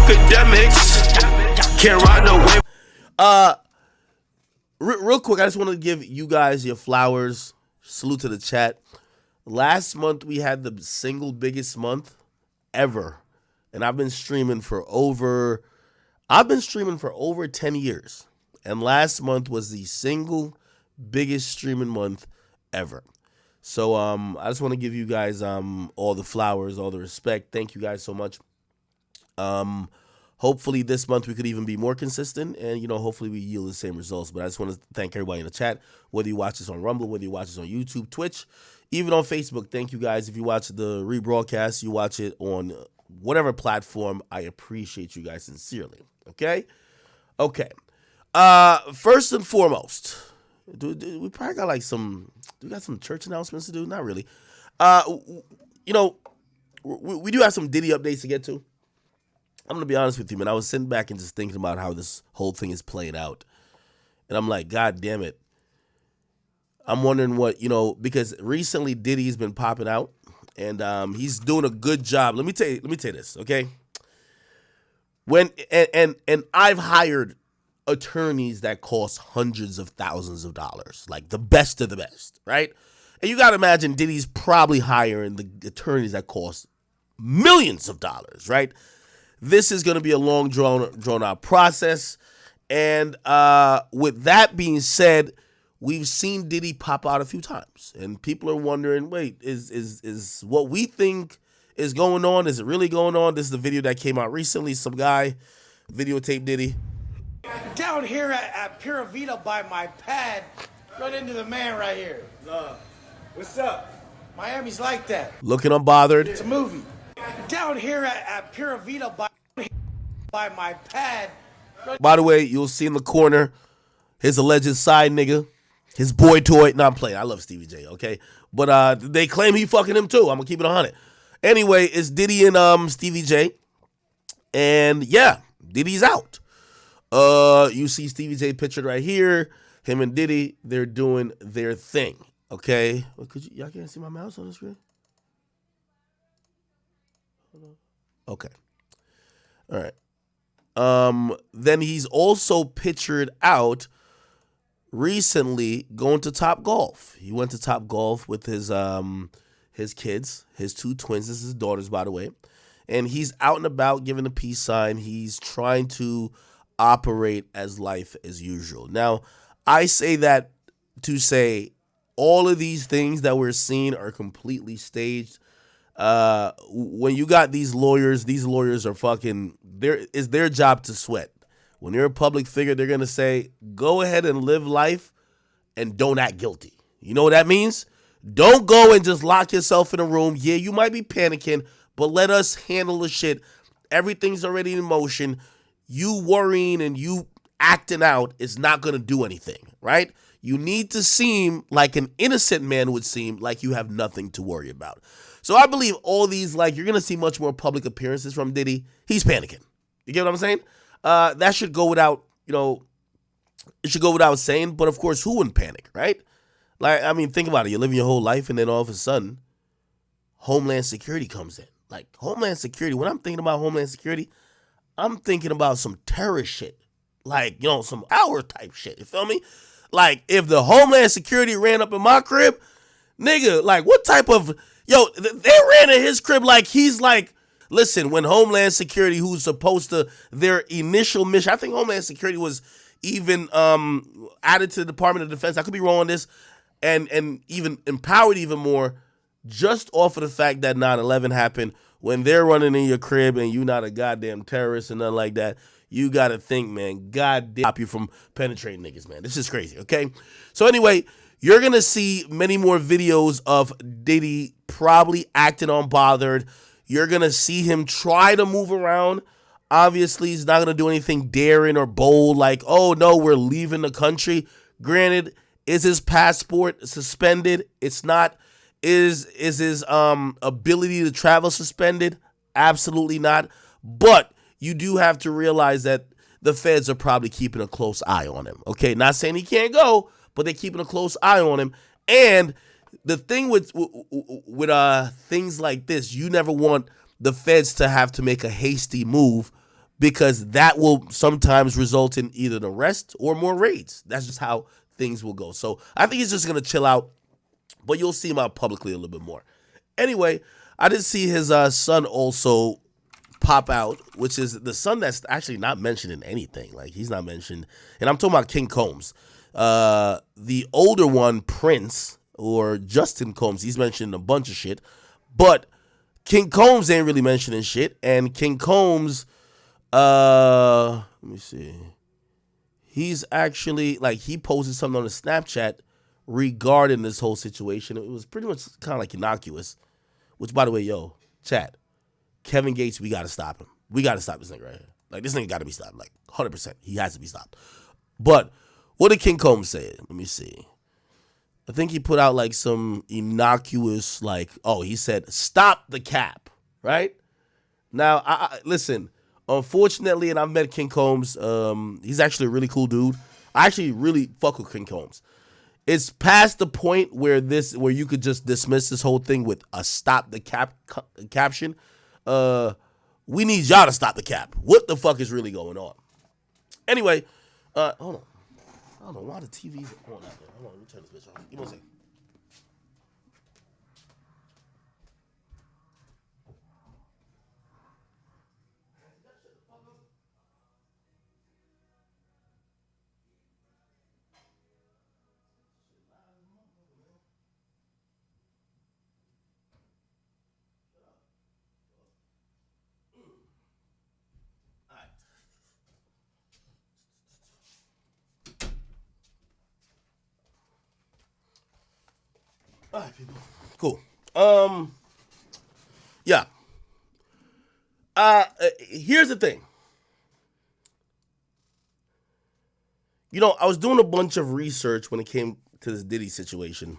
Akademiks can't ride no wave. Real quick, I just want to give you guys your flowers. Salute to the chat. Last month we had the single biggest month ever, and I've been streaming for over 10 years. And last month was the single biggest streaming month ever. So I just want to give you guys all the flowers, all the respect. Thank you guys so much. Hopefully this month we could even be more consistent, and hopefully we yield the same results. But I just want to thank everybody in the chat, whether you watch this on Rumble, whether you watch this on YouTube, Twitch, even on Facebook. Thank you guys. If you watch the rebroadcast, you watch it on whatever platform, I appreciate you guys sincerely. Okay. First and foremost, we probably got some church announcements to do. Not really. We do have some Diddy updates to get to. I'm going to be honest with you, man. I was sitting back and just thinking about how this whole thing is playing out. And I'm like, God damn it. I'm wondering what, because recently Diddy's been popping out and he's doing a good job. Let me tell you this, okay? And I've hired attorneys that cost hundreds of thousands of dollars, like the best of the best, right? And you got to imagine Diddy's probably hiring the attorneys that cost millions of dollars, right? This is going to be a long, drawn out process. And with that being said, we've seen Diddy pop out a few times. And people are wondering, wait, is what we think is going on? Is it really going on? This is the video that came out recently. Some guy videotaped Diddy. Down here at Pura Vida by my pad, run into the man right here. What's up? Miami's like that. Looking unbothered. It's a movie. Down here at Pura Vida by my pad. By the way, you'll see in the corner his alleged side nigga, his boy toy. No, I'm playing. I love Stevie J, okay? But they claim he fucking him too. I'm gonna keep it 100. Anyway, it's Diddy and Stevie J. And yeah, Diddy's out. You see Stevie J pictured right here. Him and Diddy, they're doing their thing. Okay. Well, y'all can't see my mouse on the screen? Okay. All right. Then he's also pictured out recently going to Top Golf. He went to Top Golf with his kids, his two twins. This is his daughters, by the way. And he's out and about giving a peace sign. He's trying to operate as life as usual. Now, I say that to say all of these things that we're seeing are completely staged. When you got these lawyers are fucking, it's their job to sweat. When you're a public figure, they're going to say, go ahead and live life and don't act guilty. You know what that means? Don't go and just lock yourself in a room. Yeah, you might be panicking, but let us handle the shit. Everything's already in motion. You worrying and you acting out is not going to do anything, right? You need to seem like an innocent man would seem, like you have nothing to worry about. So I believe all these, you're going to see much more public appearances from Diddy. He's panicking. You get what I'm saying? That should go without, it should go without saying, but of course, who wouldn't panic, right? Think about it. You're living your whole life and then all of a sudden, Homeland Security comes in. Homeland Security, when I'm thinking about Homeland Security, I'm thinking about some terrorist shit. Some hour type shit. You feel me? If the Homeland Security ran up in my crib, nigga, what type of, they ran in his crib listen, when Homeland Security, who's supposed to, their initial mission, I think Homeland Security was even added to the Department of Defense. I could be wrong on this, and even empowered even more, just off of the fact that 9/11 happened. When they're running in your crib and you not a goddamn terrorist and nothing like that, you got to think, man, goddamn, stop you from penetrating niggas, man. This is crazy, okay? So anyway, you're going to see many more videos of Diddy probably acting unbothered. You're going to see him try to move around. Obviously, he's not going to do anything daring or bold oh, no, we're leaving the country. Granted, is his passport suspended? It's not. Is his ability to travel suspended? Absolutely not. But you do have to realize that the feds are probably keeping a close eye on him. Okay, not saying he can't go, but they're keeping a close eye on him. And the thing with things like this, you never want the feds to have to make a hasty move because that will sometimes result in either an arrest or more raids. That's just how things will go. So I think he's just going to chill out, but you'll see him out publicly a little bit more. Anyway, I did see his son also pop out, which is the son that's actually not mentioned in anything. Like, he's not mentioned. And I'm talking about King Combs. The older one, Prince, or Justin Combs, he's mentioned a bunch of shit. But King Combs ain't really mentioning shit. And King Combs, let me see. He's actually, like, he posted something on his Snapchat regarding this whole situation. It was pretty much kind of like innocuous. Which, by the way, yo, chat, Kevin Gates, we got to stop him. We got to stop this nigga right here. Like, this nigga got to be stopped. Like, 100%. He has to be stopped. But what did King Combs say? Let me see. I think he put out, like, some innocuous, like, oh, he said, stop the cap, right? Now, I listen, unfortunately, and I've met King Combs. He's actually a really cool dude. I actually really fuck with King Combs. It's past the point where you could just dismiss this whole thing with a stop the cap caption. We need y'all to stop the cap. What the fuck is really going on? Anyway, hold on. I don't know why the TV's on out there. Hold on, let me turn this bitch off. Give me a second. All right, people. Cool. Yeah. Here's the thing. You know, I was doing a bunch of research when it came to this Diddy situation.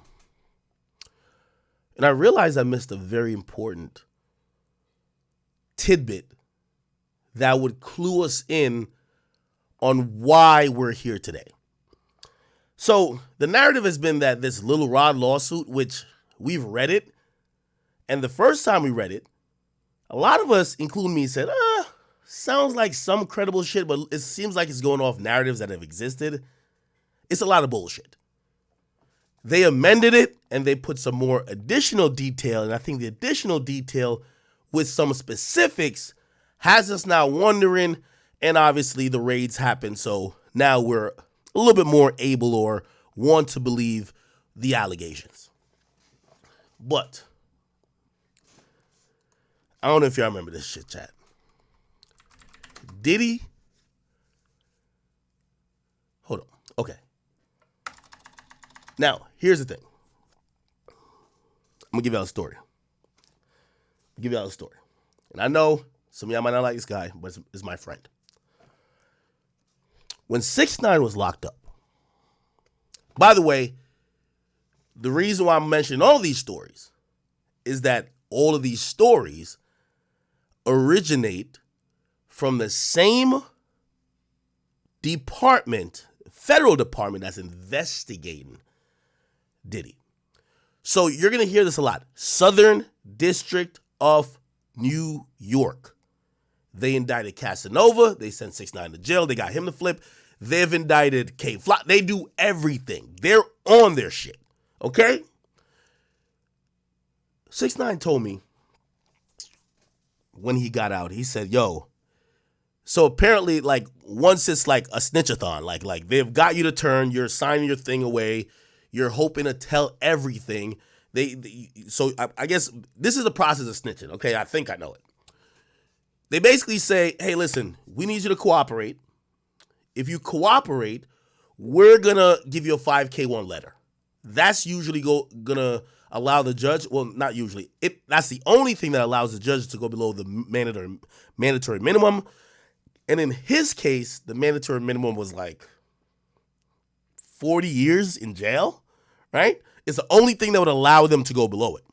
And I realized I missed a very important tidbit that would clue us in on why we're here today. So the narrative has been that this Lil Rod lawsuit, which we've read it, and the first time we read it, a lot of us, including me, said, sounds like some credible shit, but it seems like it's going off narratives that have existed. It's a lot of bullshit. They amended it, and they put some more additional detail, and I think the additional detail with some specifics has us now wondering, and obviously the raids happen, so now we're a little bit more able or want to believe the allegations. But I don't know if y'all remember this shit, chat. Diddy. Hold on. Okay. Now, here's the thing. I'm going to give y'all a story. And I know some of y'all might not like this guy, but it's my friend. When 6ix9ine was locked up, by the way, the reason why I'm mentioning all these stories is that all of these stories originate from the same department, federal department that's investigating Diddy. So you're going to hear this a lot. Southern District of New York. They indicted Casanova. They sent 6ix9ine to jail. They got him to flip. They've indicted K-Fly. They do everything. They're on their shit. Okay? 6ix9ine told me when he got out, he said, yo, so apparently, like, once it's like a snitchathon, like they've got you to turn, you're signing your thing away, you're hoping to tell everything. So I guess this is the process of snitching. Okay, I think I know it. They basically say, hey, listen, we need you to cooperate. If you cooperate, we're going to give you a 5K1 letter. That's usually going to allow the judge, well, not usually. That's the only thing that allows the judge to go below the mandatory minimum. And in his case, the mandatory minimum was like 40 years in jail, right? It's the only thing that would allow them to go below it.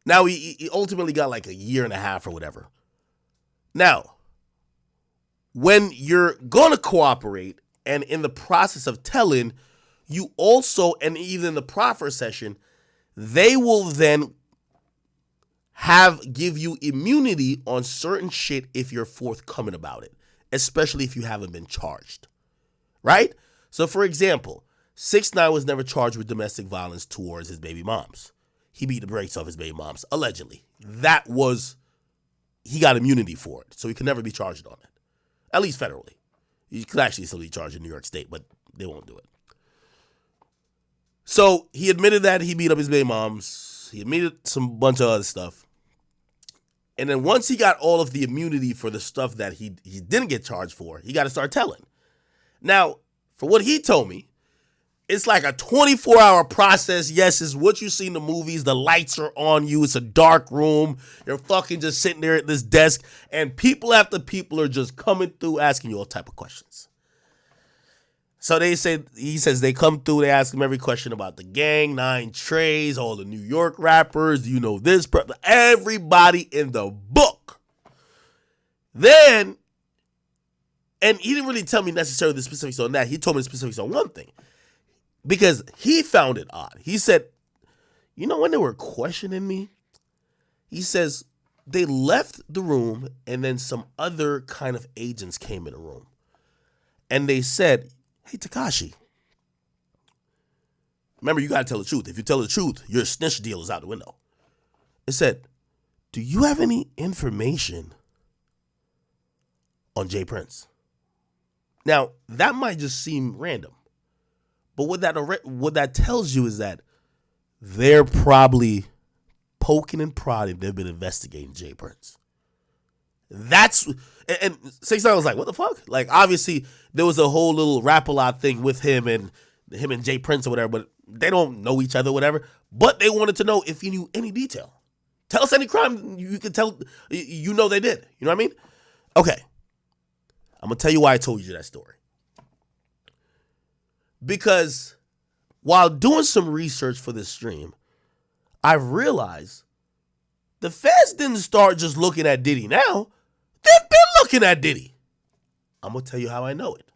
Now, he ultimately got like a year and a half or whatever. Now, when you're going to cooperate and in the process of telling, you also, and even in the proffer session, they will then give you immunity on certain shit if you're forthcoming about it, especially if you haven't been charged, right? So, for example, 6ix9ine was never charged with domestic violence towards his baby moms. He beat the brakes off his baby moms, allegedly. He got immunity for it, so he could never be charged on it, at least federally. You could actually still be charged in New York State, but they won't do it. So he admitted that he beat up his baby moms. He admitted some bunch of other stuff. And then once he got all of the immunity for the stuff that he didn't get charged for, he got to start telling. Now, for what he told me, it's like a 24-hour process. Yes, it's what you see in the movies. The lights are on you. It's a dark room. You're fucking just sitting there at this desk, and people after people are just coming through asking you all type of questions. So he says they come through, they ask him every question about the gang, 9 Treys, all the New York rappers, do you know this? Everybody in the book. Then, and he didn't really tell me necessarily the specifics on that. He told me the specifics on one thing. Because he found it odd. He said, you know when they were questioning me? He says, they left the room and then some other kind of agents came in the room. And they said, hey, Tekashi, remember, you got to tell the truth. If you tell the truth, your snitch deal is out the window. It said, do you have any information on Jay Prince? Now, that might just seem random. But what that tells you is that they're probably poking and prodding. They've been investigating Jay Prince. And 6ix9ine was like, what the fuck? Like, obviously, there was a whole little rap-a-lot thing with him and Jay Prince or whatever, but they don't know each other, whatever. But they wanted to know if you knew any detail. Tell us any crime you could tell, you know they did. You know what I mean? Okay. I'm going to tell you why I told you that story. Because while doing some research for this stream, I've realized the feds didn't start just looking at Diddy now. They've been looking at Diddy. I'm going to tell you how I know it.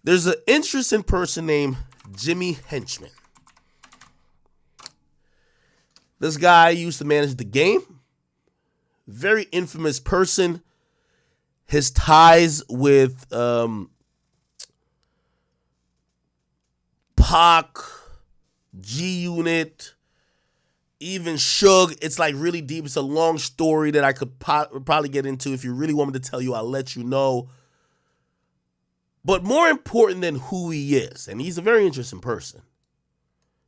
There's an interesting person named Jimmy Henchman. This guy used to manage the game. Very infamous person. His ties with Pac, G-Unit, even Suge. It's like really deep. It's a long story that I could probably get into. If you really want me to tell you, I'll let you know. But more important than who he is, and he's a very interesting person.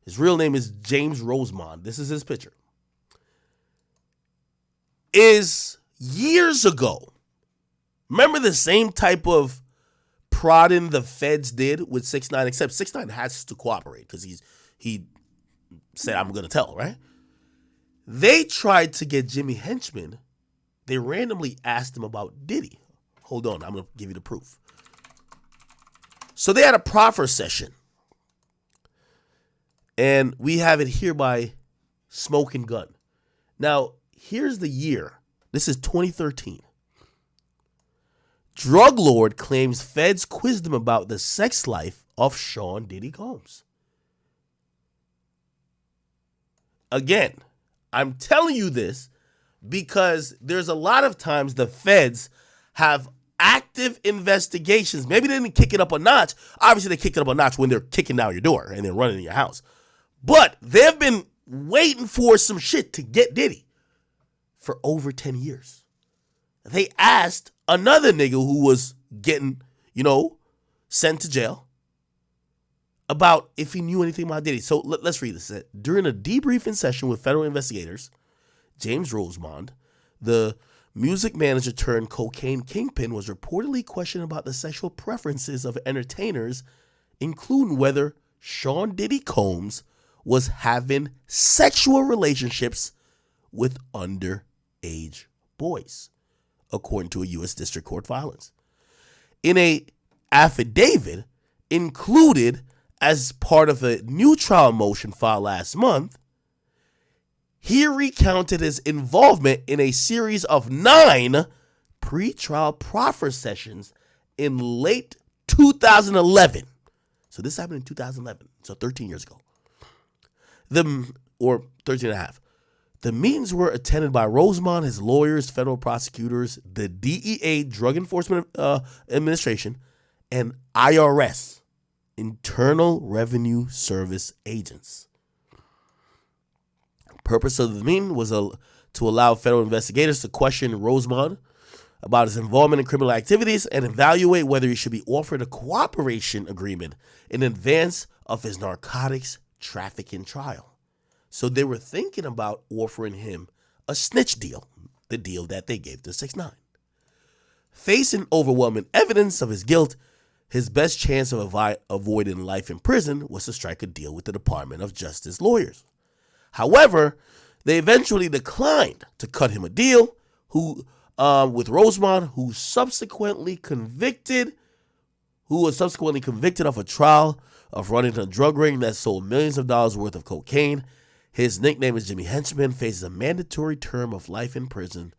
His real name is James Rosemond. This is his picture. Is years ago, remember the same type of prodding the feds did with 6ix9ine, except 6ix9ine has to cooperate because he said, I'm going to tell, right? They tried to get Jimmy Henchman. They randomly asked him about Diddy. Hold on, I'm going to give you the proof. So they had a proffer session. And we have it here by Smoking Gun. Now, here's the year. This is 2013. Drug lord claims feds quizzed him about the sex life of Sean Diddy Combs. Again, I'm telling you this because there's a lot of times the feds have active investigations. Maybe they didn't kick it up a notch. Obviously, they kicked it up a notch when they're kicking down your door and they're running in your house. But they've been waiting for some shit to get Diddy for over 10 years. They asked another nigga who was getting, sent to jail about if he knew anything about Diddy. So let's read this. During a debriefing session with federal investigators, James Rosemond, the music manager turned cocaine kingpin, was reportedly questioned about the sexual preferences of entertainers, including whether Sean Diddy Combs was having sexual relationships with underage boys, according to a U.S. District Court filings. In a affidavit included as part of a new trial motion filed last month, he recounted his involvement in a series of 9 pre-trial proffer sessions in late 2011. So this happened in 2011, so 13 years ago. Or 13 and a half. The meetings were attended by Rosemont, his lawyers, federal prosecutors, the DEA, Drug Enforcement Administration, and IRS, Internal Revenue Service agents. The purpose of the meeting was to allow federal investigators to question Rosemont about his involvement in criminal activities and evaluate whether he should be offered a cooperation agreement in advance of his narcotics trafficking trial. So they were thinking about offering him a snitch deal, the deal that they gave to 6ix9ine. Facing overwhelming evidence of his guilt, his best chance of avoiding life in prison was to strike a deal with the Department of Justice lawyers. However, they eventually declined to cut him a deal with Rosemont, who was subsequently convicted of a trial of running a drug ring that sold millions of dollars worth of cocaine. His nickname is Jimmy Henchman, faces a mandatory term of life in prison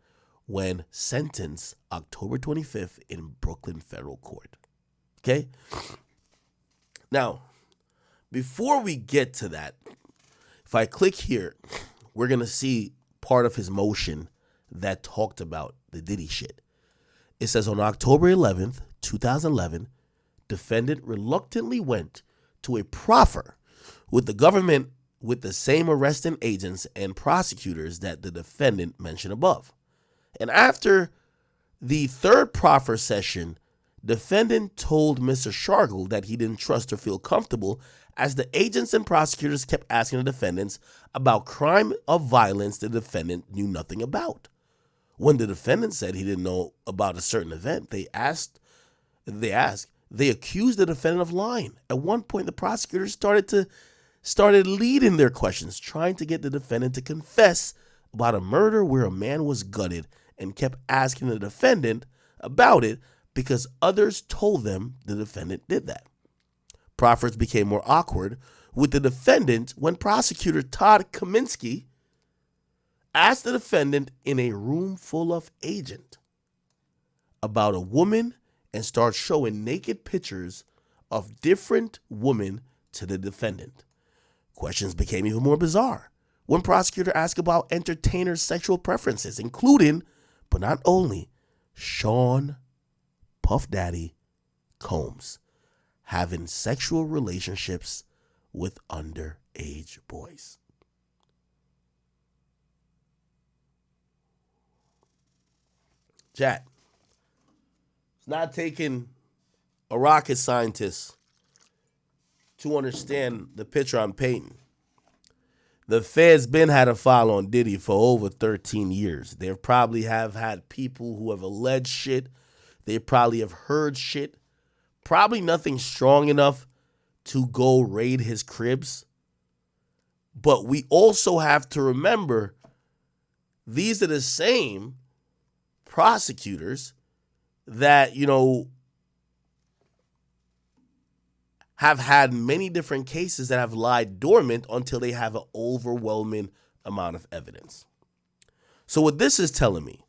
when sentenced October 25th in Brooklyn Federal Court. Okay? Now, before we get to that, if I click here, we're going to see part of his motion that talked about the Diddy shit. It says on October 11th, 2011, defendant reluctantly went to a proffer with the government with the same arresting agents and prosecutors that the defendant mentioned above. And after the third proffer session, defendant told Mr. Shargle that he didn't trust or feel comfortable as the agents and prosecutors kept asking the defendants about crime of violence the defendant knew nothing about. When the defendant said he didn't know about a certain event, they accused the defendant of lying. At one point, the prosecutors started leading their questions, trying to get the defendant to confess about a murder where a man was gutted, and kept asking the defendant about it because others told them the defendant did that. Proffers became more awkward with the defendant when prosecutor Todd Kaminsky asked the defendant in a room full of agents about a woman and started showing naked pictures of different women to the defendant. Questions became even more bizarre when prosecutor asked about entertainers' sexual preferences, including, but not only, Sean Puff Daddy Combs having sexual relationships with underage boys. Chat. It's not taking a rocket scientist to understand the picture I'm painting. The feds been had a file on Diddy for over 13 years. They probably have had people who have alleged shit. They probably have heard shit. Probably nothing strong enough to go raid his cribs. But we also have to remember these are the same prosecutors that, have had many different cases that have lied dormant until they have an overwhelming amount of evidence. So what this is telling me,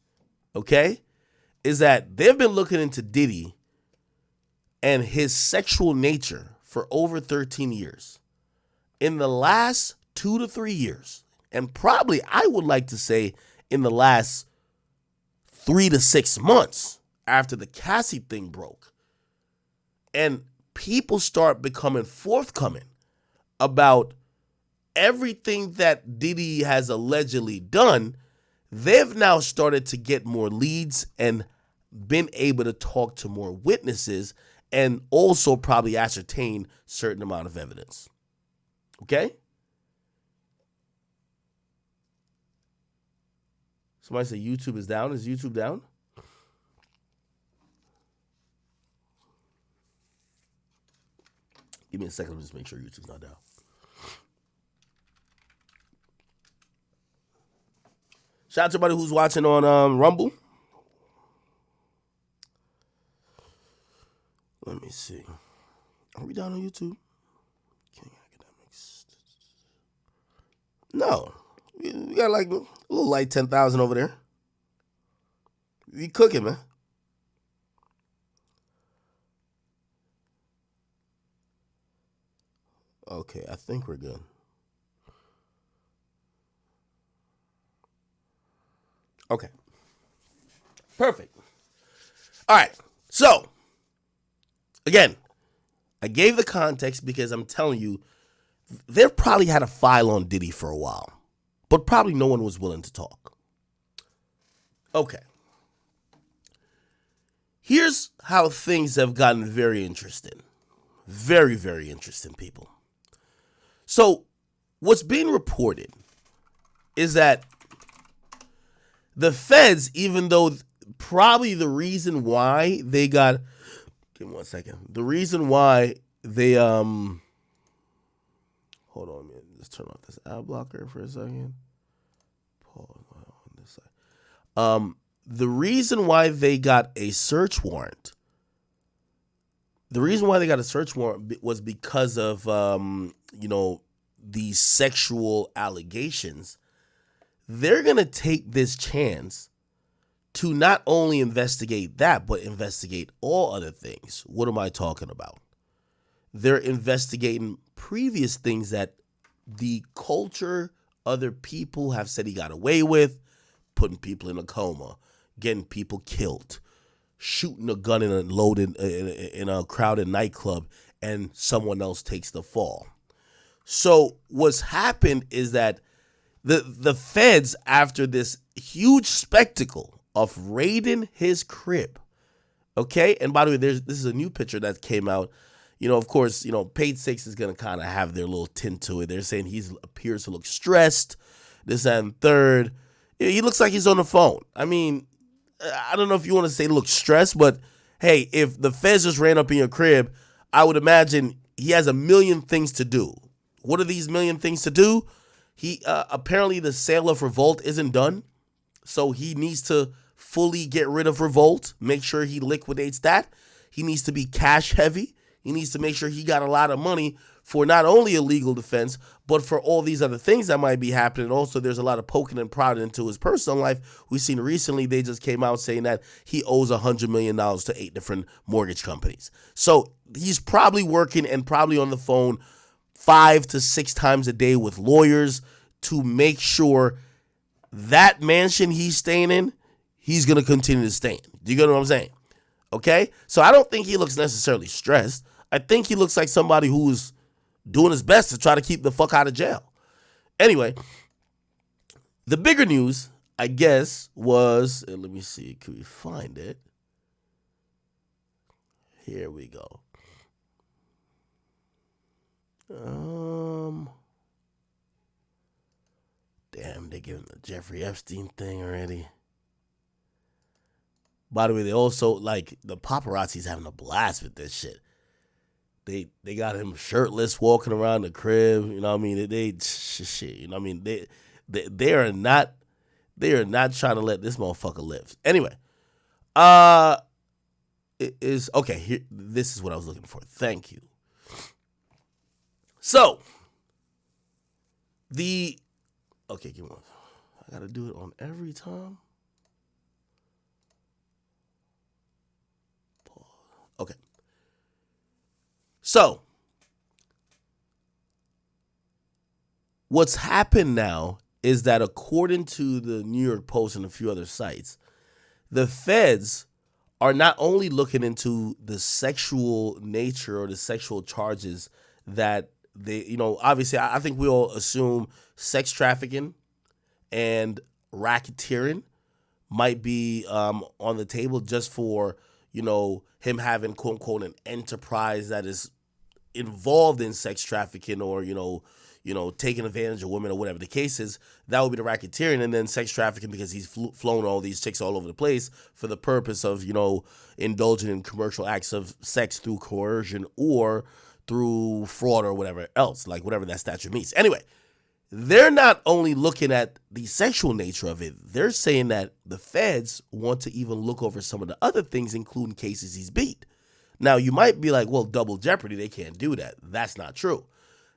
okay, is that they've been looking into Diddy and his sexual nature for over 13 years. In the last 2 to 3 years, and probably I would like to say in the last 3 to 6 months after the Cassie thing broke, and people start becoming forthcoming about everything that Diddy has allegedly done, they've now started to get more leads and been able to talk to more witnesses and also probably ascertain certain amount of evidence. Okay? Somebody say YouTube is down. Is YouTube down? Give me a second. Let me just make sure YouTube's not down. Shout out to everybody who's watching on Rumble. Let me see. Are we down on YouTube? King Akademiks. No. We got like a little light 10,000 over there. We cooking, man. Okay, I think we're good. Okay. Perfect. All right. So, again, I gave the context because I'm telling you, they've probably had a file on Diddy for a while, but probably no one was willing to talk. Okay. Here's how things have gotten very interesting. Very, very interesting, people. So, what's being reported is that the feds, even though probably the reason why they got, give me 1 second. The reason why they, hold on, man. Let's turn off this ad blocker for a second. Pause on this side. The reason why they got a search warrant, was because of, these sexual allegations. They're going to take this chance to not only investigate that, but investigate all other things. What am I talking about? They're investigating previous things that the culture, other people have said he got away with, putting people in a coma, getting people killed, shooting a gun in a crowded nightclub, and someone else takes the fall. So what's happened is that the feds, after this huge spectacle of raiding his crib, okay? And by the way, this is a new picture that came out. Of course, Page Six is going to kind of have their little tint to it. They're saying he appears to look stressed, this, that, and third. He looks like he's on the phone. I mean, I don't know if you want to say look stressed, but hey, if the feds just ran up in your crib, I would imagine he has a million things to do. What are these million things to do? He apparently the sale of Revolt isn't done, so he needs to fully get rid of Revolt, make sure he liquidates that. He needs to be cash heavy. He needs to make sure he got a lot of money for not only a legal defense, but for all these other things that might be happening. Also, there's a lot of poking and prodding into his personal life. We've seen recently they just came out saying that he owes $100 million to 8 different mortgage companies. So he's probably working and probably on the phone 5 to 6 times a day with lawyers to make sure that mansion he's staying in, he's going to continue to stay in. Do you get what I'm saying? Okay? So I don't think he looks necessarily stressed. I think he looks like somebody who's doing his best to try to keep the fuck out of jail. Anyway, the bigger news, I guess, was, and let me see, can we find it? Here we go. Damn, they giving the Jeffrey Epstein thing already. By the way, they also, like, the paparazzi's having a blast with this shit. They got him shirtless walking around the crib. You know what I mean? They shit. You know what I mean? They are not trying to let this motherfucker live. Anyway, it is okay. Here, this is what I was looking for. Thank you. So okay, give me one. I gotta do it on every time. Okay. So, what's happened now is that according to the New York Post and a few other sites, the feds are not only looking into the sexual nature or the sexual charges that they, obviously I think we all assume sex trafficking and racketeering might be on the table just for, him having quote unquote an enterprise that is involved in sex trafficking or, taking advantage of women or whatever the case is. That would be the racketeering, and then sex trafficking because he's flown all these chicks all over the place for the purpose of, indulging in commercial acts of sex through coercion or through fraud or whatever else, like whatever that statute means. Anyway, they're not only looking at the sexual nature of it, they're saying that the feds want to even look over some of the other things, including cases he's beat. Now, you might be like, well, double jeopardy, they can't do that. That's not true.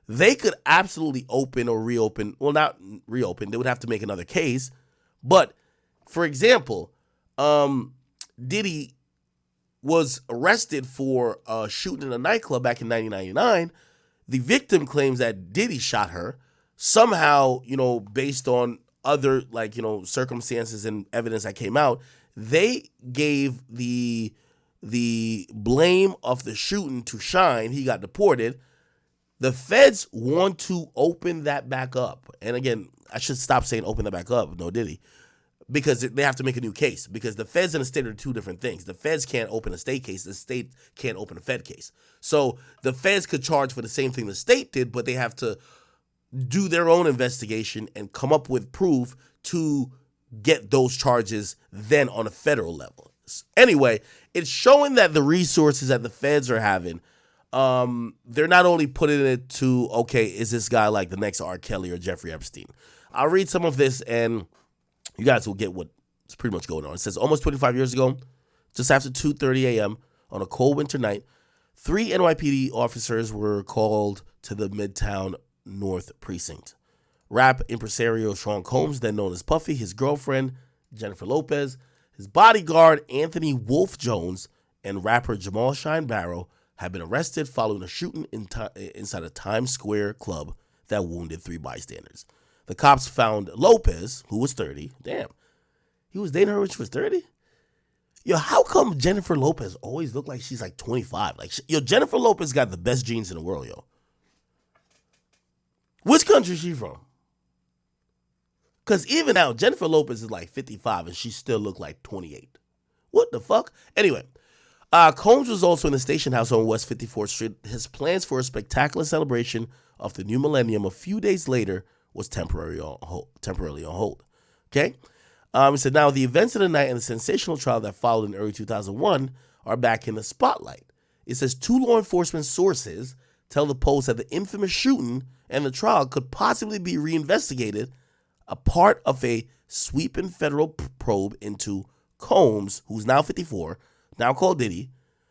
They could absolutely open or reopen. Well, not reopen. They would have to make another case. But, for example, Diddy was arrested for shooting in a nightclub back in 1999. The victim claims that Diddy shot her. Somehow, based on other circumstances and evidence that came out, they gave the blame of the shooting to Shine. He got deported. The feds want to open that back up. And again, I should stop saying open that back up. No, Diddy. Because they have to make a new case. Because the feds and the state are two different things. The feds can't open a state case. The state can't open a fed case. So the feds could charge for the same thing the state did, but they have to do their own investigation and come up with proof to get those charges then on a federal level. Anyway, it's showing that the resources that the feds are having, they're not only putting it to, okay, is this guy like the next R. Kelly or Jeffrey Epstein? I'll read some of this and you guys will get what's pretty much going on. It says, almost 25 years ago, just after 2:30 a.m. on a cold winter night, 3 NYPD officers were called to the Midtown North Precinct. Rap impresario Sean Combs, then known as Puffy, his girlfriend, Jennifer Lopez, his bodyguard, Anthony Wolf Jones, and rapper Jamal Shine Barrow had been arrested following a shooting inside a Times Square club that wounded 3 bystanders. The cops found Lopez, who was 30. Damn. He was dating her when she was 30? Yo, how come Jennifer Lopez always look like she's like 25? Like, Jennifer Lopez got the best genes in the world, yo. Which country is she from? Because even now, Jennifer Lopez is like 55 and she still look like 28. What the fuck? Anyway, Combs was also in the station house on West 54th Street. His plans for a spectacular celebration of the new millennium a few days later was temporarily on hold. Okay? He said, now the events of the night and the sensational trial that followed in early 2001 are back in the spotlight. It says 2 law enforcement sources tell the Post that the infamous shooting and the trial could possibly be reinvestigated, a part of a sweeping federal probe into Combs, who's now 54, now called Diddy,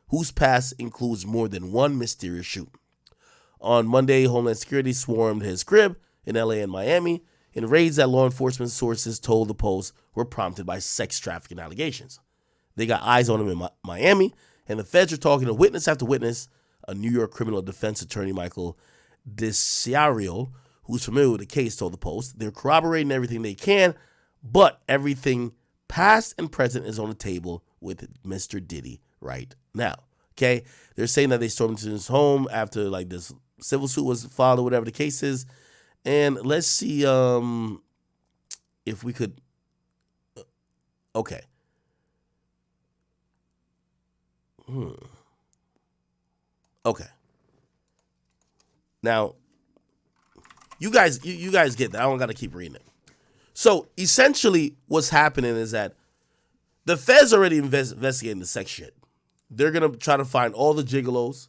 whose past includes more than one mysterious shooting. On Monday, Homeland Security swarmed his crib in LA and Miami in raids that law enforcement sources told the Post were prompted by sex trafficking allegations. They got eyes on him in Miami, and the feds are talking to witness after witness. A New York criminal defense attorney, Michael DeCiario, who's familiar with the case, told the Post they're corroborating everything they can, but everything past and present is on the table with Mr. Diddy right now. Okay? They're saying that they stormed into his home after like this civil suit was filed or whatever the case is. And let's see if we could. Okay. Okay. Now, you guys get that. I don't got to keep reading it. So essentially, what's happening is that the feds already investigating the sex shit. They're gonna try to find all the gigolos.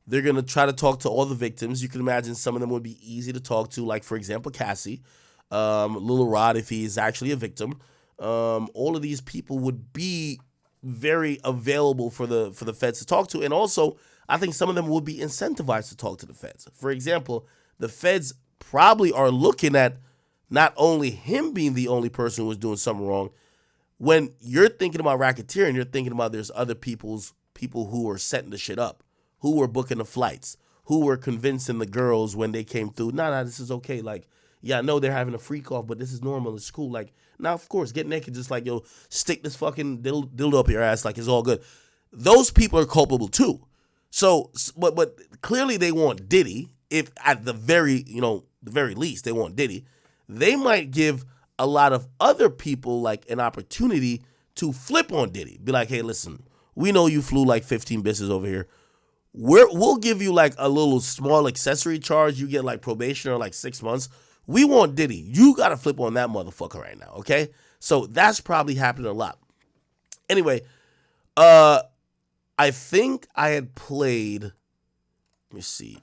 They're going to try to talk to all the victims. You can imagine some of them would be easy to talk to, like, for example, Cassie, Lil Rod, if he is actually a victim. All of these people would be very available for the feds to talk to. And also, I think some of them would be incentivized to talk to the feds. For example, the feds probably are looking at not only him being the only person who was doing something wrong. When you're thinking about racketeering, you're thinking about there's other people who are setting the shit up, who were booking the flights, who were convincing the girls when they came through, nah, this is okay. Like, yeah, I know they're having a freak off, but this is normal. It's cool. Like, now, of course, get naked, just like, yo, stick this fucking dildo up your ass, like it's all good. Those people are culpable too. So, but clearly they want Diddy. If at the very least they want Diddy, they might give a lot of other people like an opportunity to flip on Diddy. Be like, hey, listen, we know you flew like 15 bitches over here. We'll give you like a little small accessory charge. You get like probation or like 6 months. We want Diddy. You got to flip on that motherfucker right now, okay? So that's probably happening a lot. Anyway, I think I had played, let me see.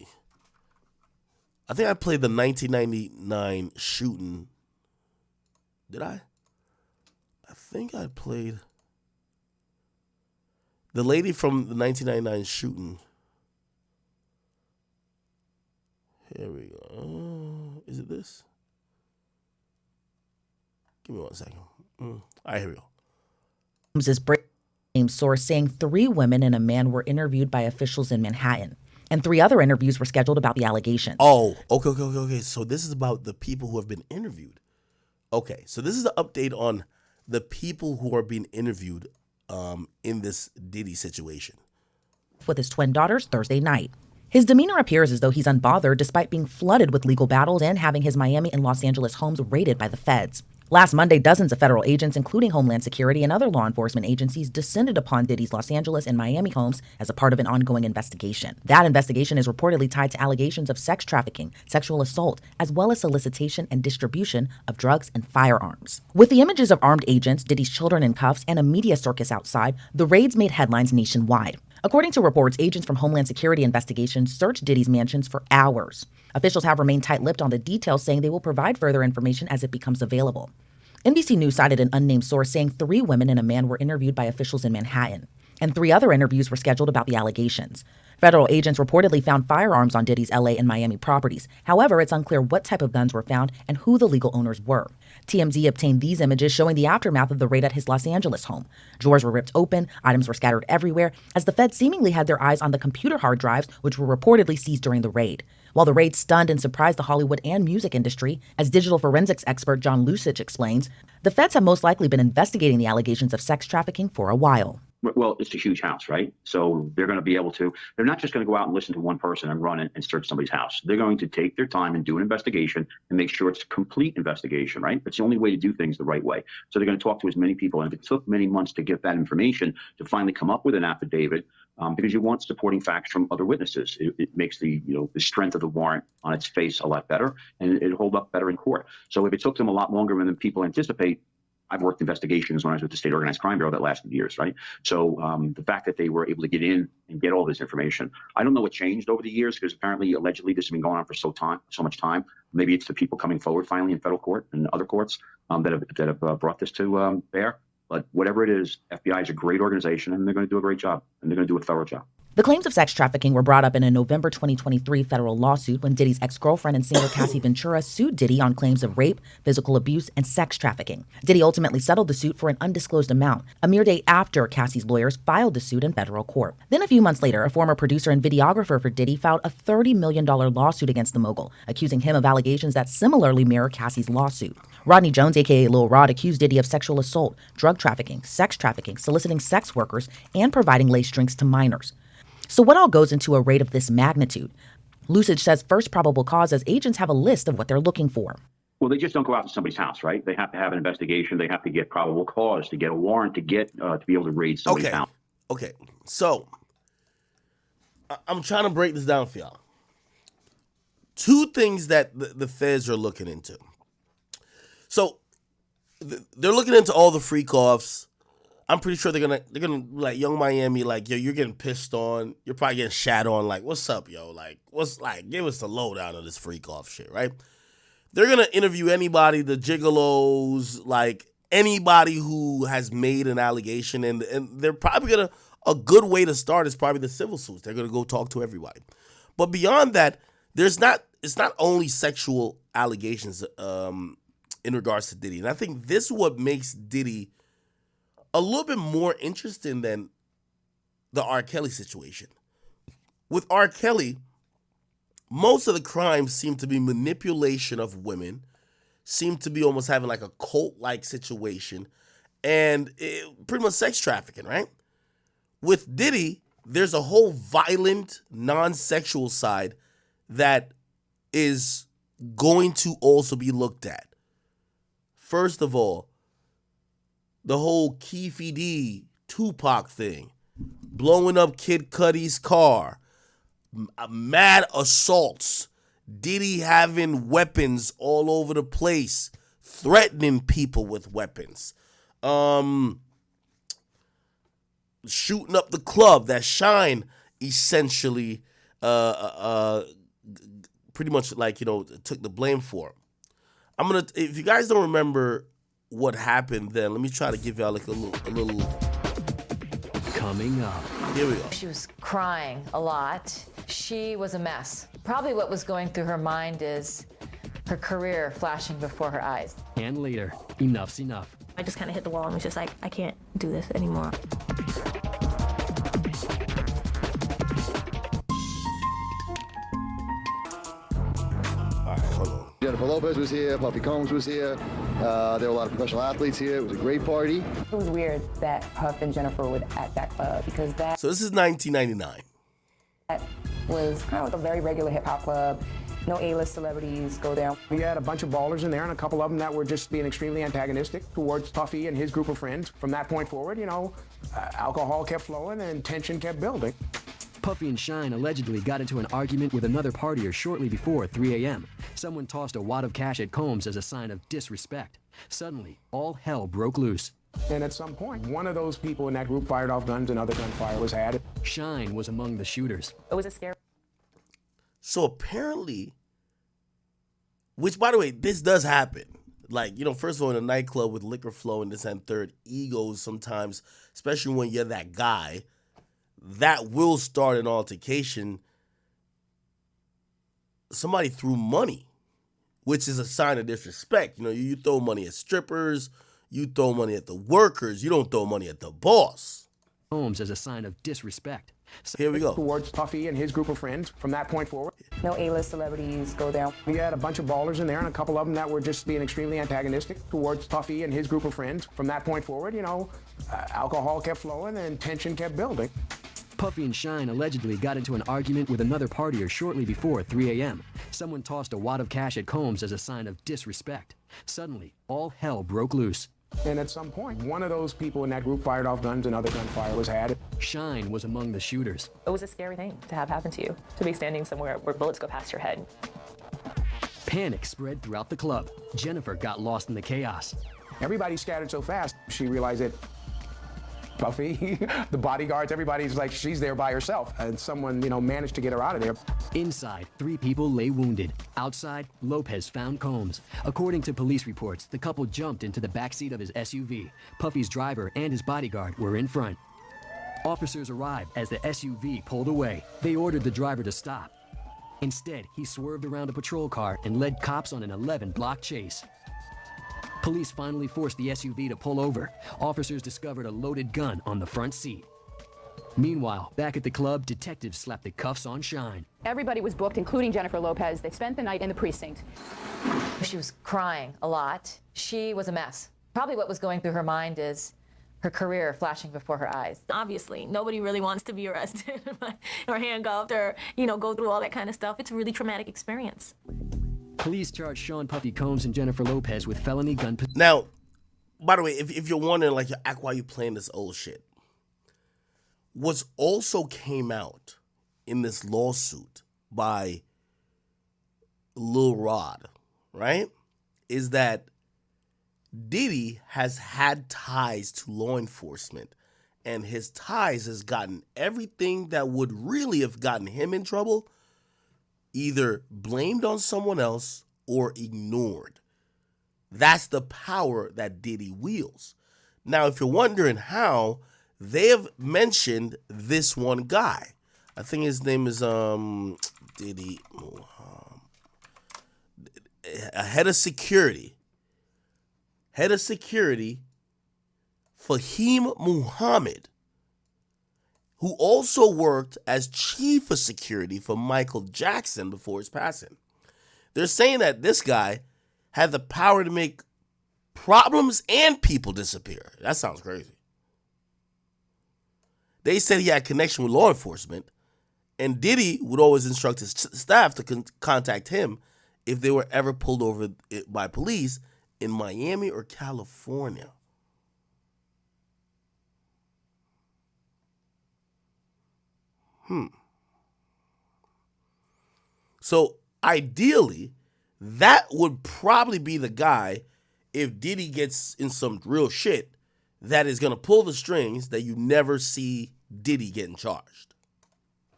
I think I played the 1999 shooting. Did I? I think I played the lady from the 1999 shooting. Here we go. Is it this? Give me 1 second. All right, here we go. This breaking source saying 3 women and a man were interviewed by officials in Manhattan, and 3 other interviews were scheduled about the allegations. Oh, okay. So this is about the people who have been interviewed. Okay, so this is the update on the people who are being interviewed in this Diddy situation. With his twin daughters Thursday night. His demeanor appears as though he's unbothered despite being flooded with legal battles and having his Miami and Los Angeles homes raided by the feds. Last Monday, dozens of federal agents, including Homeland Security and other law enforcement agencies, descended upon Diddy's Los Angeles and Miami homes as a part of an ongoing investigation. That investigation is reportedly tied to allegations of sex trafficking, sexual assault, as well as solicitation and distribution of drugs and firearms. With the images of armed agents, Diddy's children in cuffs, and a media circus outside, the raids made headlines nationwide. According to reports, agents from Homeland Security investigations searched Diddy's mansions for hours. Officials have remained tight-lipped on the details, saying they will provide further information as it becomes available. NBC News cited an unnamed source saying 3 women and a man were interviewed by officials in Manhattan, and 3 other interviews were scheduled about the allegations. Federal agents reportedly found firearms on Diddy's LA and Miami properties. However, it's unclear what type of guns were found and who the legal owners were. TMZ obtained these images showing the aftermath of the raid at his Los Angeles home. Drawers were ripped open, items were scattered everywhere, as the feds seemingly had their eyes on the computer hard drives which were reportedly seized during the raid. While the raid stunned and surprised the Hollywood and music industry, as digital forensics expert John Lusich explains, the feds have most likely been investigating the allegations of sex trafficking for a while. Well, it's a huge house, right? So they're going to be able to, they're not just going to go out and listen to one person and run and search somebody's house. They're going to take their time and do an investigation and make sure it's a complete investigation, right? It's the only way to do things the right way. So they're going to talk to as many people. And if it took many months to get that information to finally come up with an affidavit, because you want supporting facts from other witnesses, it makes the strength of the warrant on its face a lot better, and it'll hold up better in court. So if it took them a lot longer than people anticipate, I've worked investigations when I was with the State Organized Crime Bureau that lasted years, right? So the fact that they were able to get in and get all this information, I don't know what changed over the years, because apparently, allegedly, this has been going on for so much time. Maybe it's the people coming forward finally in federal court and other courts that have brought this to bear. But whatever it is, FBI is a great organization, and they're going to do a great job, and they're going to do a thorough job. The claims of sex trafficking were brought up in a November 2023 federal lawsuit when Diddy's ex-girlfriend and singer Cassie Ventura sued Diddy on claims of rape, physical abuse, and sex trafficking. Diddy ultimately settled the suit for an undisclosed amount, a mere day after Cassie's lawyers filed the suit in federal court. Then a few months later, a former producer and videographer for Diddy filed a $30 million lawsuit against the mogul, accusing him of allegations that similarly mirror Cassie's lawsuit. Rodney Jones, aka Lil Rod, accused Diddy of sexual assault, drug trafficking, soliciting sex workers, and providing laced drinks to minors. So what all goes into a raid of this magnitude? Lusich says first probable cause, as agents have a list of what they're looking for. Well, they just don't go out to somebody's house, right? They have to have an investigation. They have to get probable cause, to get a warrant, to get to be able to raid somebody's house. Okay, so I'm trying to break this down for y'all. 2 things that the feds are looking into. So they're looking into all the freak-offs. I'm pretty sure they're gonna like Young Miami, like, yo, you're getting pissed on, you're probably getting shat on, like, what's up, yo, like, give us the lowdown of this freak off shit, right? They're gonna interview anybody, the gigolos, like anybody who has made an allegation, and they're probably a good way to start is probably the civil suits. They're gonna go talk to everybody, but beyond that, it's not only sexual allegations in regards to Diddy, and I think this is what makes Diddy a little bit more interesting than the R. Kelly situation. With R. Kelly, most of the crimes seem to be manipulation of women, seem to be almost having like a cult-like situation, and pretty much sex trafficking, right? With Diddy, there's a whole violent, non-sexual side that is going to also be looked at. First of all, the whole Keefy D, Tupac thing, blowing up Kid Cudi's car, mad assaults, Diddy having weapons all over the place, threatening people with weapons, shooting up the club that Shine essentially pretty much like, took the blame for. If you guys don't remember what happened then, let me try to give y'all like a little coming up. Here we go. She was crying a lot. She was a mess. Probably what was going through her mind is her career flashing before her eyes. And later, enough's enough. I just kind of hit the wall and was just like, I can't do this anymore. All right, hold on. Jennifer Lopez was here, Puffy Combs was here. There were a lot of professional athletes here. It was a great party. It was weird that Puff and Jennifer were at that club because that So this is 1999. was kind of like a very regular hip hop club. No A-list celebrities go there. We had a bunch of ballers in there and a couple of them that were just being extremely antagonistic towards Puffy and his group of friends. From that point forward, alcohol kept flowing and tension kept building. Puffy and Shine allegedly got into an argument with another partier shortly before 3 a.m. Someone tossed a wad of cash at Combs as a sign of disrespect. Suddenly, all hell broke loose. And at some point, one of those people in that group fired off guns and other gunfire was had. Shine was among the shooters. It was a scary. So apparently, which by the way, this does happen. Like, first of all, in a nightclub with liquor flow and this and third, egos sometimes, especially when you're that guy, that will start an altercation. Somebody threw money, which is a sign of disrespect. You throw money at strippers, you throw money at the workers, you don't throw money at the boss. Combs as a sign of disrespect. Here we go. Towards Puffy and his group of friends. From that point forward, No A-list celebrities go there. we had a bunch of ballers in there and a couple of them that were just being extremely antagonistic towards Puffy and his group of friends. From that point forward, alcohol kept flowing and tension kept building. Puffy and Shine allegedly got into an argument with another partier shortly before 3 a.m. Someone tossed a wad of cash at Combs as a sign of disrespect. Suddenly, all hell broke loose. And at some point, one of those people in that group fired off guns and other gunfire was had. Shine was among the shooters. It was a scary thing to have happen to you, to be standing somewhere where bullets go past your head. Panic spread throughout the club. Jennifer got lost in the chaos. Everybody scattered so fast, she realized that Puffy, the bodyguards, everybody's like, she's there by herself. And someone, managed to get her out of there. Inside, 3 people lay wounded. Outside, Lopez found Combs. According to police reports, the couple jumped into the backseat of his SUV. Puffy's driver and his bodyguard were in front. Officers arrived as the SUV pulled away. They ordered the driver to stop. Instead, he swerved around a patrol car and led cops on an 11-block chase. Police finally forced the SUV to pull over. Officers discovered a loaded gun on the front seat. Meanwhile, back at the club, detectives slapped the cuffs on Shine. Everybody was booked, including Jennifer Lopez. They spent the night in the precinct. She was crying a lot. She was a mess. Probably what was going through her mind is her career flashing before her eyes. Obviously, nobody really wants to be arrested or handcuffed or, go through all that kind of stuff. It's a really traumatic experience. Police charged Sean Puffy Combs and Jennifer Lopez with felony gun possession. Now, by the way, if you're wondering, why you playing this old shit, what's also came out in this lawsuit by Lil Rod, right, is that Diddy has had ties to law enforcement, and his ties has gotten everything that would really have gotten him in trouble either blamed on someone else or ignored. That's the power that Diddy wields. Now, if you're wondering how, they have mentioned this one guy. I think his name is Diddy, a head of security, Fahim Muhammad, who also worked as chief of security for Michael Jackson before his passing. They're saying that this guy had the power to make problems and people disappear. That sounds crazy. They said he had connection with law enforcement, and Diddy would always instruct his staff to contact him if they were ever pulled over by police in Miami or California. So ideally, that would probably be the guy, if Diddy gets in some real shit, that is going to pull the strings that you never see Diddy getting charged.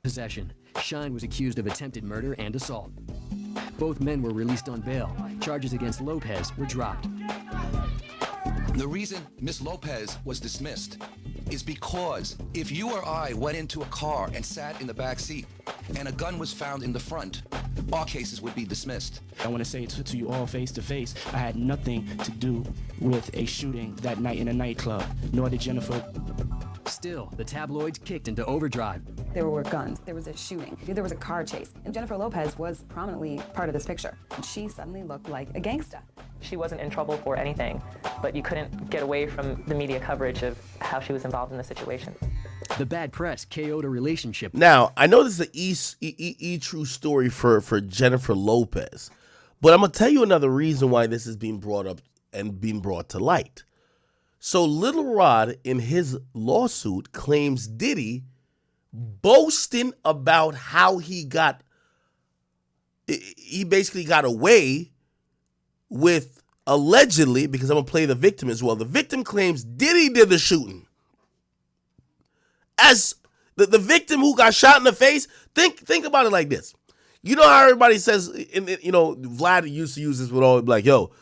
Possession. Shine was accused of attempted murder and assault. Both men were released on bail. Charges against Lopez were dropped. The reason Miss Lopez was dismissed is because if you or I went into a car and sat in the back seat and a gun was found in the front, all cases would be dismissed. I want to say to you all face to face, I had nothing to do with a shooting that night in a nightclub, nor did Jennifer. Still, the tabloids kicked into overdrive. There were guns, there was a shooting, there was a car chase, and Jennifer Lopez was prominently part of this picture. And she suddenly looked like a gangsta. She wasn't in trouble for anything, but you couldn't get away from the media coverage of how she was involved in the situation. The bad press KO'd a relationship. Now, I know this is a true story for Jennifer Lopez, but I'm going to tell you another reason why this is being brought up and being brought to light. So Little Rod, in his lawsuit, claims Diddy boasting about how he basically got away with, allegedly, because I'm going to play the victim as well. The victim claims Diddy did the shooting. As the victim who got shot in the face, think about it like this. You know how everybody says, Vlad used to use this with all, like, yo,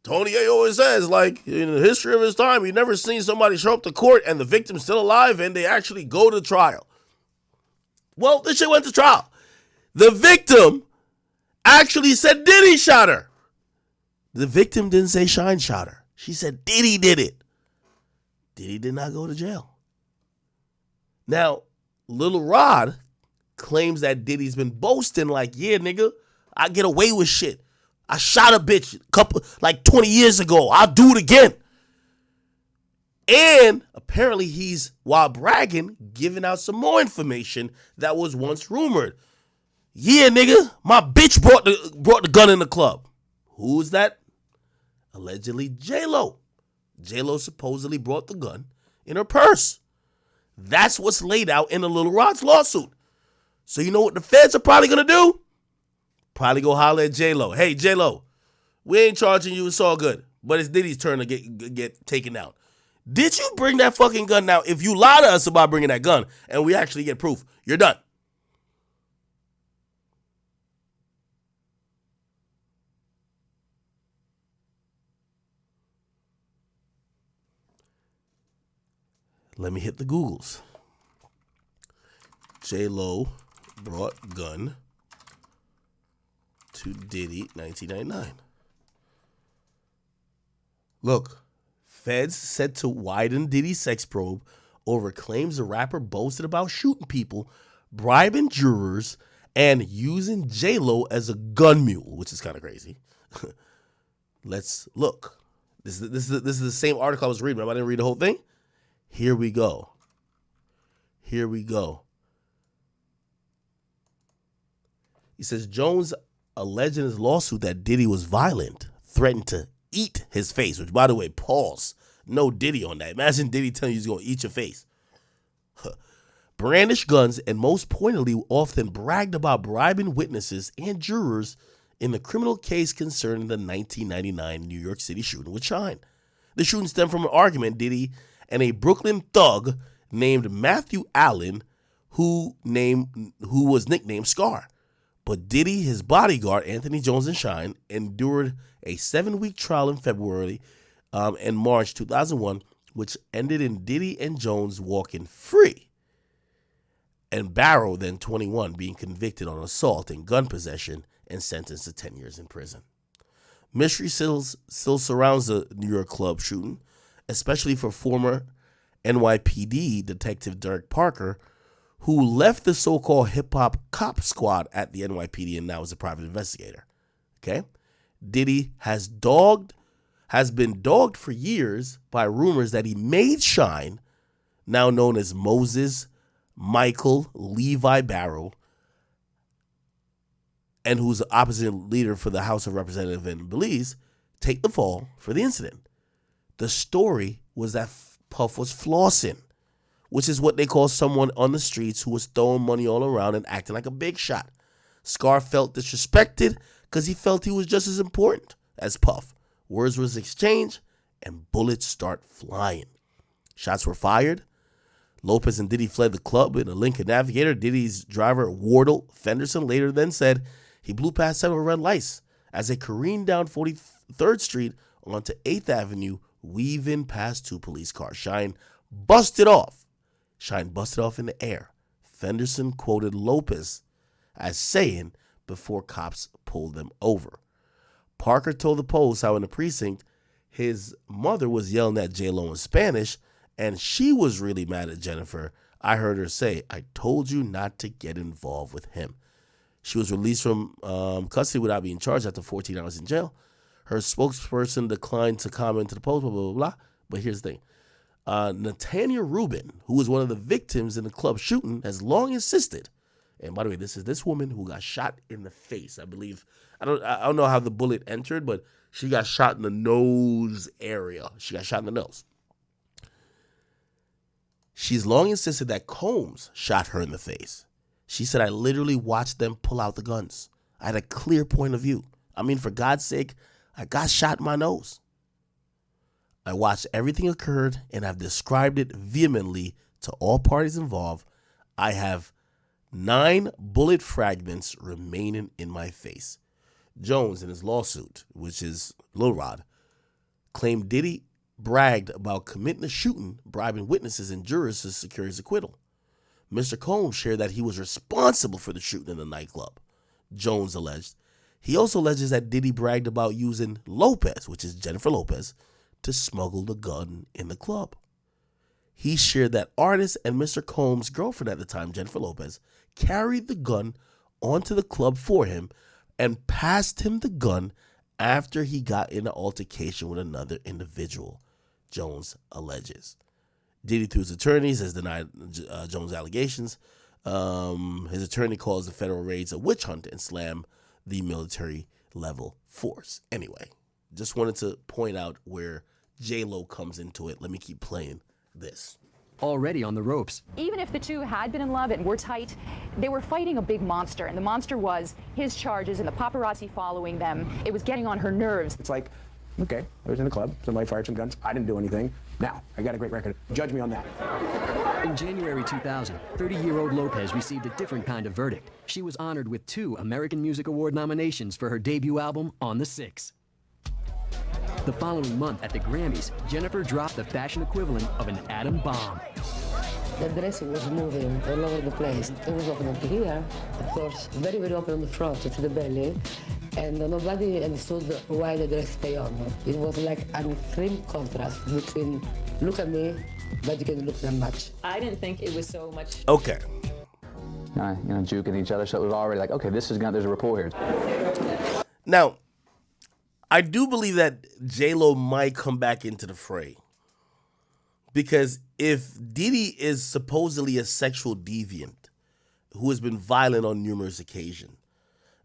Tony A always says, like, in the history of his time, you never seen somebody show up to court and the victim's still alive and they actually go to trial. Well, this shit went to trial. The victim actually said Diddy shot her. The victim didn't say Shine shot her. She said Diddy did it. Diddy did not go to jail. Now, Lil Rod claims that Diddy's been boasting like, yeah, nigga, I get away with shit. I shot a bitch 20 years ago. I'll do it again. And apparently he's, while bragging, giving out some more information that was once rumored. Yeah, nigga, my bitch brought the gun in the club. Who's that? Allegedly J-Lo. J-Lo supposedly brought the gun in her purse. That's what's laid out in the Lil Rod's lawsuit. So you know what the feds are probably going to do? Probably go holler at J-Lo. Hey, J-Lo, we ain't charging you. It's all good. But it's Diddy's turn to get taken out. Did you bring that fucking gun? Now, if you lie to us about bringing that gun and we actually get proof, you're done. Let me hit the Googles. J-Lo brought gun to Diddy, 1999. Look, feds set to widen Diddy's sex probe over claims the rapper boasted about shooting people, bribing jurors, and using J-Lo as a gun mule, which is kind of crazy. Let's look. This is the same article I was reading. Remember, I didn't read the whole thing. Here we go. He says Jones alleged in his lawsuit that Diddy was violent, threatened to eat his face, which, by the way, pause. No Diddy on that. Imagine Diddy telling you he's going to eat your face. Brandished guns, and most pointedly, often bragged about bribing witnesses and jurors in the criminal case concerning the 1999 New York City shooting with Shine. The shooting stemmed from an argument Diddy and a Brooklyn thug named Matthew Allen, who was nicknamed Scar. But Diddy, his bodyguard, Anthony Jones, and Shine endured a 7-week trial in February and March 2001, which ended in Diddy and Jones walking free, and Barrow, then 21, being convicted on assault and gun possession and sentenced to 10 years in prison. Mystery still surrounds the New York club shooting, especially for former NYPD Detective Derek Parker, who left the so-called hip-hop cop squad at the NYPD and now is a private investigator. Okay? Diddy has been dogged for years by rumors that he made Shine, now known as Moses Michael Levi Barrow, and who's the opposition leader for the House of Representatives in Belize, take the fall for the incident. The story was that Puff was flossing, which is what they call someone on the streets who was throwing money all around and acting like a big shot. Scar felt disrespected because he felt he was just as important as Puff. Words was exchanged and bullets start flying. Shots were fired. Lopez and Diddy fled the club in a Lincoln Navigator. Diddy's driver, Wardle Fenderson, later then said he blew past several red lights as they careened down 43rd Street onto 8th Avenue, weaving past 2 police cars. Shine busted off in the air. Fenderson quoted Lopez as saying before cops pulled them over. Parker told the Post how in the precinct, his mother was yelling at J-Lo in Spanish and she was really mad at Jennifer. I heard her say, "I told you not to get involved with him." She was released from custody without being charged after 14 hours in jail. Her spokesperson declined to comment to the post, blah, blah, blah, blah. But here's the thing. Nathaniel Rubin, who was one of the victims in the club shooting, has long insisted. And by the way, this is this woman who got shot in the face. I believe, I don't know how the bullet entered, but she got shot in the nose area. She got shot in the nose. She's long insisted that Combs shot her in the face. She said, "I literally watched them pull out the guns. I had a clear point of view. I mean, for God's sake, I got shot in my nose. I watched everything occurred, and I've described it vehemently to all parties involved. I have 9 bullet fragments remaining in my face." Jones, in his lawsuit, which is Lil Rod, claimed Diddy bragged about committing the shooting, bribing witnesses and jurors to secure his acquittal. Mr. Combs shared that he was responsible for the shooting in the nightclub, Jones alleged. He also alleges that Diddy bragged about using Lopez, which is Jennifer Lopez, to smuggle the gun in the club. He shared that artist and Mr. Combs' girlfriend at the time, Jennifer Lopez, carried the gun onto the club for him and passed him the gun after he got in an altercation with another individual, Jones alleges. Diddy, through his attorneys, has denied Jones' allegations. His attorney calls the federal raids a witch hunt and slammed the military-level force. Anyway, just wanted to point out where J-Lo comes into it. Let me keep playing this. Already on the ropes. Even if the two had been in love and were tight, they were fighting a big monster, and the monster was his charges and the paparazzi following them. It was getting on her nerves. It's like, okay, I was in the club, somebody fired some guns, I didn't do anything. Now, I got a great record. Judge me on that. In January 2000, 30-year-old Lopez received a different kind of verdict. She was honored with 2 American Music Award nominations for her debut album, On the Six. The following month at the Grammys, Jennifer dropped the fashion equivalent of an atom bomb. The dress was moving all over the place. It was open up here, of course, very, very open on the front to the belly, and nobody understood why the dress stayed on. It was like an extreme contrast between look at me, but you can look that much. I didn't think it was so much. Okay. Juking each other, so it was already like, okay, there's a rapport here. Now, I do believe that J-Lo might come back into the fray. Because if Diddy is supposedly a sexual deviant who has been violent on numerous occasions,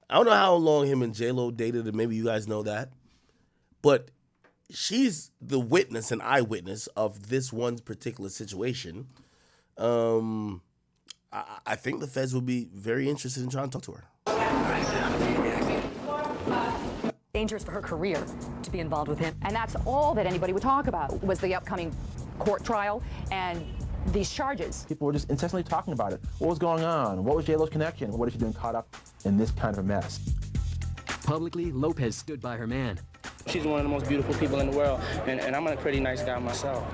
I don't know how long him and J-Lo dated, and maybe you guys know that, but she's the witness and eyewitness of this one particular situation. I think the feds would be very interested in trying to talk to her. Dangerous for her career to be involved with him. And that's all that anybody would talk about was the upcoming court trial and these charges. People were just incessantly talking about it. What was going on? What was J-Lo's connection? What is she doing caught up in this kind of a mess? Publicly, Lopez stood by her man. She's one of the most beautiful people in the world, and I'm a pretty nice guy myself.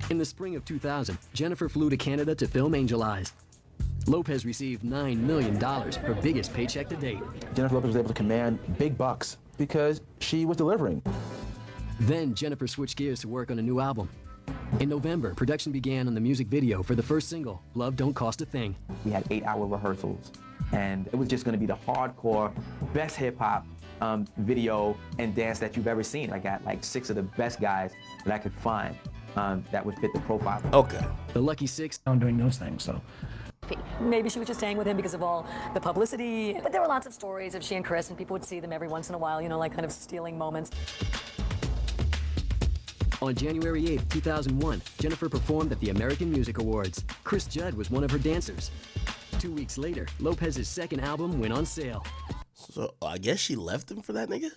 In the spring of 2000, Jennifer flew to Canada to film Angel Eyes. Lopez received $9 million, her biggest paycheck to date. Jennifer Lopez was able to command big bucks because she was delivering. Then Jennifer switched gears to work on a new album. In November, production began on the music video for the first single, Love Don't Cost a Thing. We had 8-hour rehearsals, and it was just going to be the hardcore, best hip-hop video and dance that you've ever seen. I got like 6 of the best guys that I could find that would fit the profile. Okay. The Lucky Six. I'm doing those things, so. Maybe she was just staying with him because of all the publicity. But there were lots of stories of she and Chris, and people would see them every once in a while, like kind of stealing moments. On January 8, 2001, Jennifer performed at the American Music Awards. Chris Judd was one of her dancers. 2 weeks later, Lopez's second album went on sale. So I guess she left him for that nigga?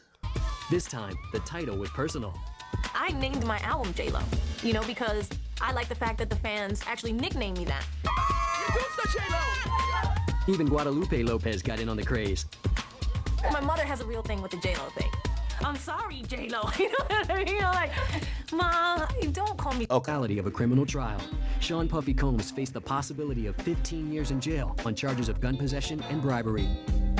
This time, the title was personal. I named my album J-Lo, because I like the fact that the fans actually nicknamed me that. Even Guadalupe Lopez got in on the craze. My mother has a real thing with the J-Lo thing. I'm sorry, J-Lo. You know what I mean? Mom, don't call me. Reality of a criminal trial. Sean Puffy Combs faced the possibility of 15 years in jail on charges of gun possession and bribery.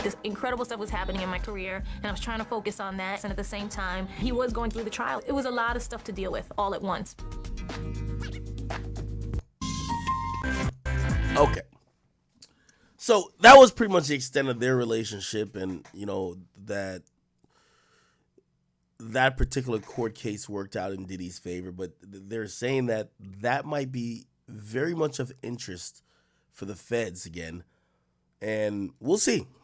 This incredible stuff was happening in my career, and I was trying to focus on that. And at the same time, he was going through the trial. It was a lot of stuff to deal with all at once. Okay. So that was pretty much the extent of their relationship, and that particular court case worked out in Diddy's favor. But they're saying that might be very much of interest for the feds again, and we'll see.